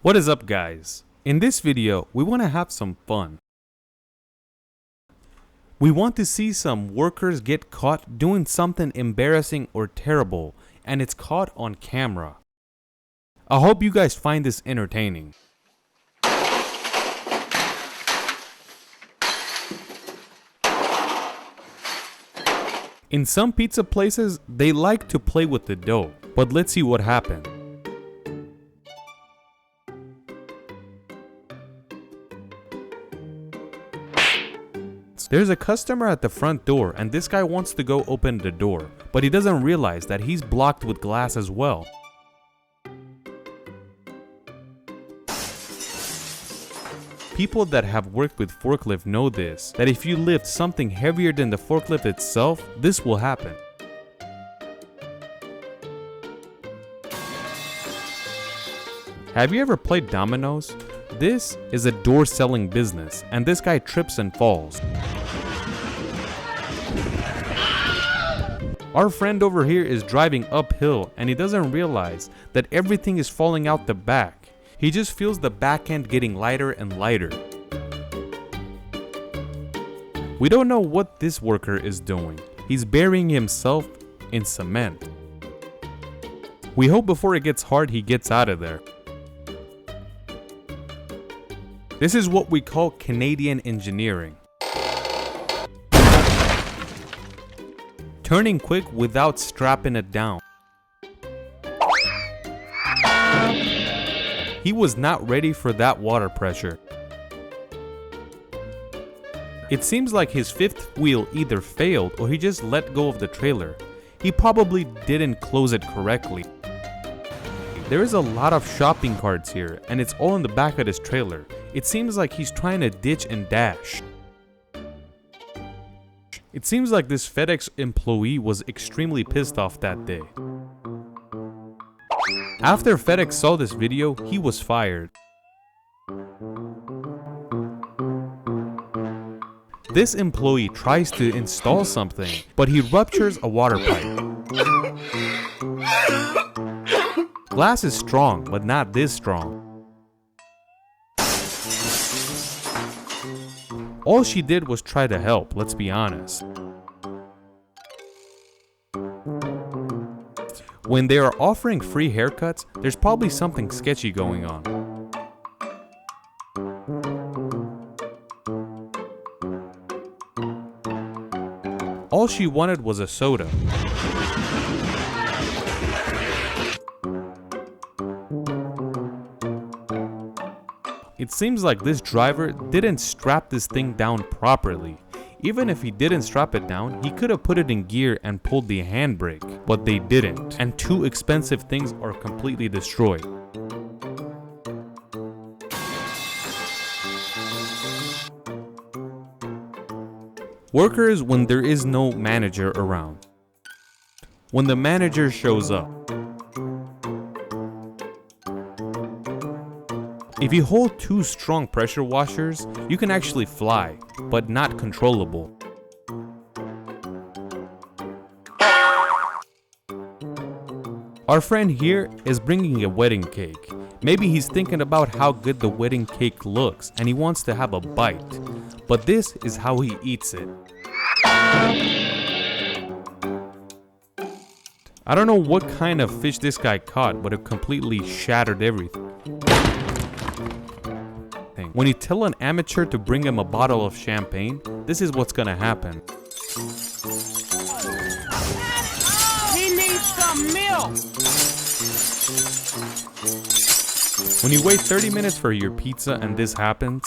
What is up, guys? In this video, we want to have some fun. We want to see some workers get caught doing something embarrassing or terrible, and it's caught on camera. I hope you guys find this entertaining. In some pizza places, they like to play with the dough, but let's see what happened. There's a customer at the front door and this guy wants to go open the door, but he doesn't realize that he's blocked with glass as well. People that have worked with forklift know this, that if you lift something heavier than the forklift itself, this will happen. Have you ever played dominoes? This is a door selling business, and this guy trips and falls. Our friend over here is driving uphill and he doesn't realize that everything is falling out the back. He just feels the back end getting lighter and lighter. We don't know what this worker is doing. He's burying himself in cement. We hope before it gets hard he gets out of there. This is what we call Canadian engineering. Turning quick without strapping it down. He was not ready for that water pressure. It seems like his fifth wheel either failed or he just let go of the trailer. He probably didn't close it correctly. There is a lot of shopping carts here and it's all in the back of this trailer. It seems like he's trying to ditch and dash. It seems like this FedEx employee was extremely pissed off that day. After FedEx saw this video, he was fired. This employee tries to install something, but he ruptures a water pipe. Glass is strong, but not this strong. All she did was try to help, let's be honest. When they are offering free haircuts, there's probably something sketchy going on. All she wanted was a soda. It seems like this driver didn't strap this thing down properly. Even if he didn't strap it down, he could have put it in gear and pulled the handbrake, but they didn't, and two expensive things are completely destroyed. Workers when there is no manager around. When the manager shows up. If you hold two strong pressure washers, you can actually fly, but not controllable. Our friend here is bringing a wedding cake. Maybe he's thinking about how good the wedding cake looks and he wants to have a bite, but this is how he eats it. I don't know what kind of fish this guy caught, but it completely shattered everything. When you tell an amateur to bring him a bottle of champagne, this is what's gonna happen. He needs some milk. When you wait 30 minutes for your pizza and this happens,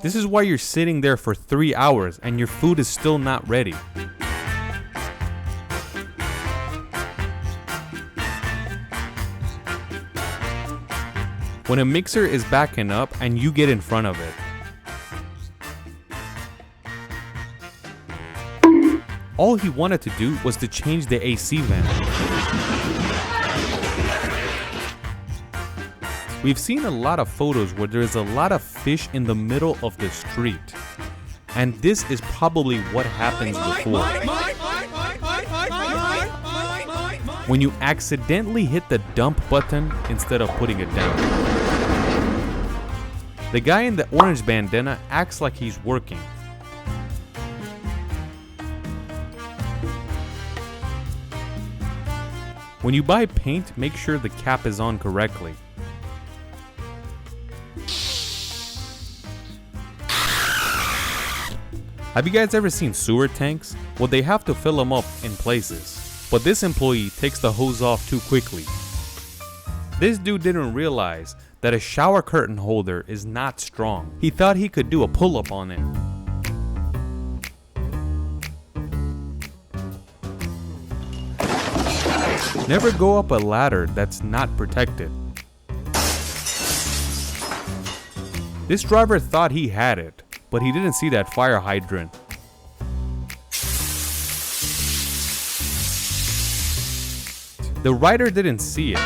this is why you're sitting there for 3 hours and your food is still not ready. When a mixer is backing up and you get in front of it. All he wanted to do was to change the AC vent. We've seen a lot of photos where there is a lot of fish in the middle of the street. And this is probably what happens before. when you accidentally hit the dump button instead of putting it down. The guy in the orange bandana acts like he's working. When you buy paint, make sure the cap is on correctly. Have you guys ever seen sewer tanks? Well, they have to fill them up in places. But this employee takes the hose off too quickly. This dude didn't realize that a shower curtain holder is not strong. He thought he could do a pull-up on it. Never go up a ladder that's not protected. This driver thought he had it, but he didn't see that fire hydrant. The rider didn't see it,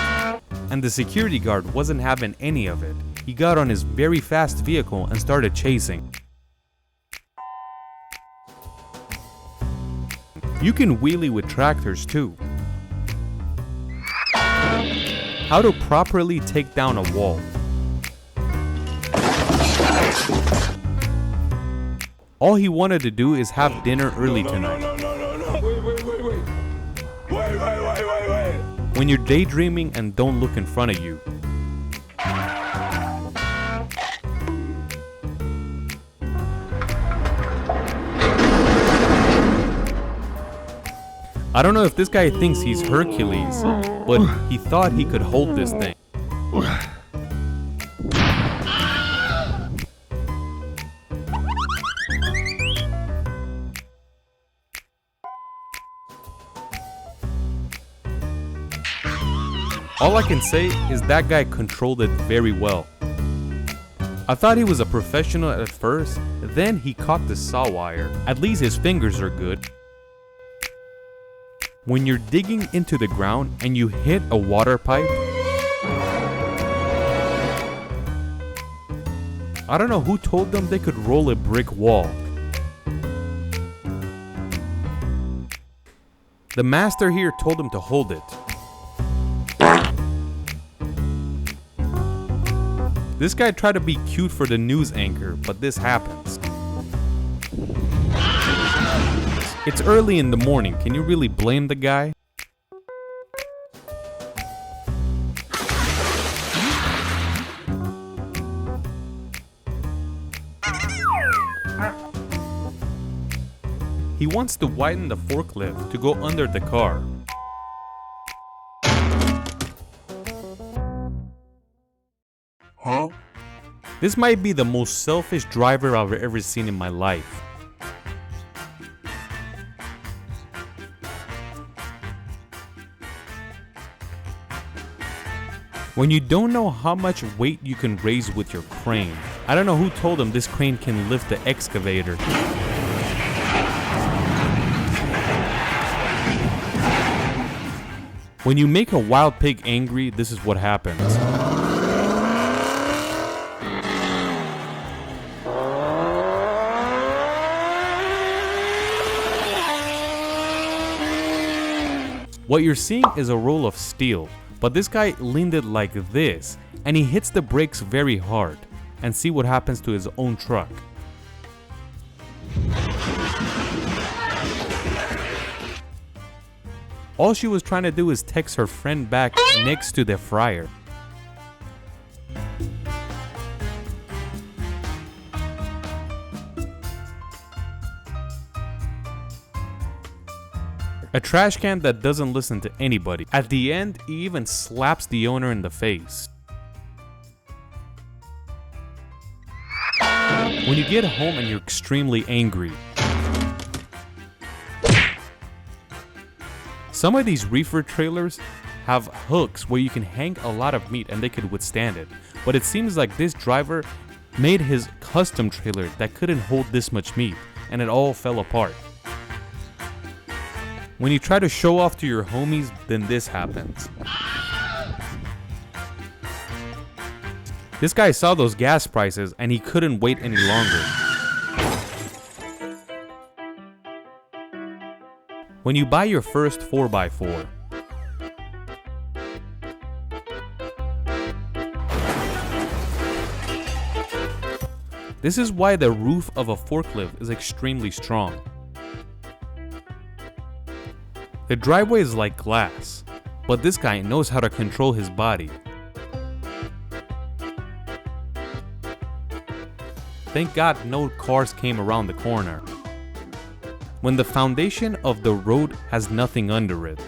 and the security guard wasn't having any of it. He got on his very fast vehicle and started chasing. You can wheelie with tractors too. How to properly take down a wall. All he wanted to do is have dinner early tonight. Wait. When you're daydreaming and don't look in front of you. I don't know if this guy thinks he's Hercules, but he thought he could hold this thing. All I can say is that guy controlled it very well. I thought he was a professional at first, then he caught the saw wire. At least his fingers are good. When you're digging into the ground and you hit a water pipe, I don't know who told them they could roll a brick wall. The master here told him to hold it. This guy tried to be cute for the news anchor, but this happens. It's early in the morning, can you really blame the guy? He wants to widen the forklift to go under the car. Huh? This might be the most selfish driver I've ever seen in my life. When you don't know how much weight you can raise with your crane. I don't know who told him this crane can lift the excavator. When you make a wild pig angry, this is what happens. What you're seeing is a roll of steel, but this guy leaned it like this, and he hits the brakes very hard, and see what happens to his own truck. All she was trying to do is text her friend back next to the fryer. A trash can that doesn't listen to anybody. At the end, he even slaps the owner in the face. When you get home and you're extremely angry. Some of these reefer trailers have hooks where you can hang a lot of meat and they could withstand it. But it seems like this driver made his custom trailer that couldn't hold this much meat, and it all fell apart. When you try to show off to your homies, then this happens. This guy saw those gas prices and he couldn't wait any longer. When you buy your first 4x4, This is why the roof of a forklift is extremely strong. The driveway is like glass, but this guy knows how to control his body. Thank God no cars came around the corner. When the foundation of the road has nothing under it.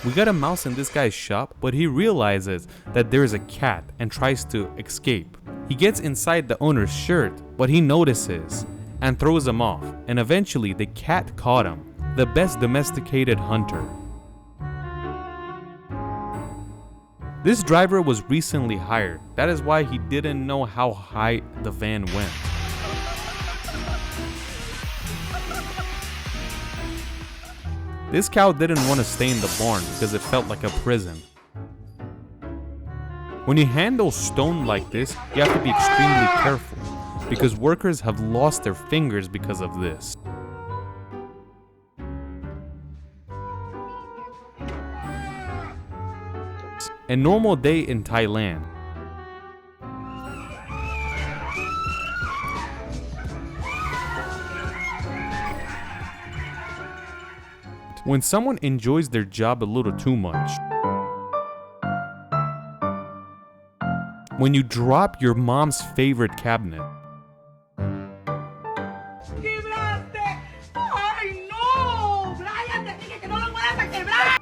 We got a mouse in this guy's shop, but he realizes that there is a cat and tries to escape. He gets inside the owner's shirt, but he notices and throws him off, and eventually the cat caught him, the best domesticated hunter. This driver was recently hired, that is why he didn't know how high the van went. This cow didn't want to stay in the barn because it felt like a prison. When you handle stone like this, you have to be extremely careful because workers have lost their fingers because of this. A normal day in Thailand. When someone enjoys their job a little too much. When you drop your mom's favorite cabinet.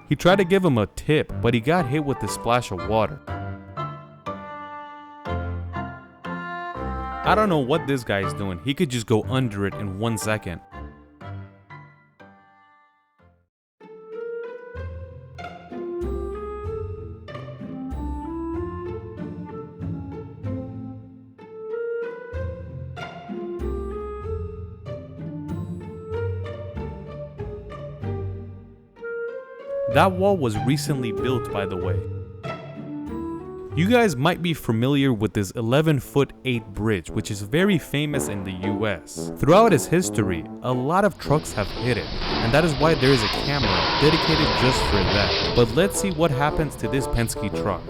He tried to give him a tip, but he got hit with a splash of water. I don't know what this guy is doing. He could just go under it in 1 second. That wall was recently built, by the way. You guys might be familiar with this 11'8" bridge, which is very famous in the US. Throughout its history, a lot of trucks have hit it, and that is why there is a camera dedicated just for that. But let's see what happens to this Penske truck.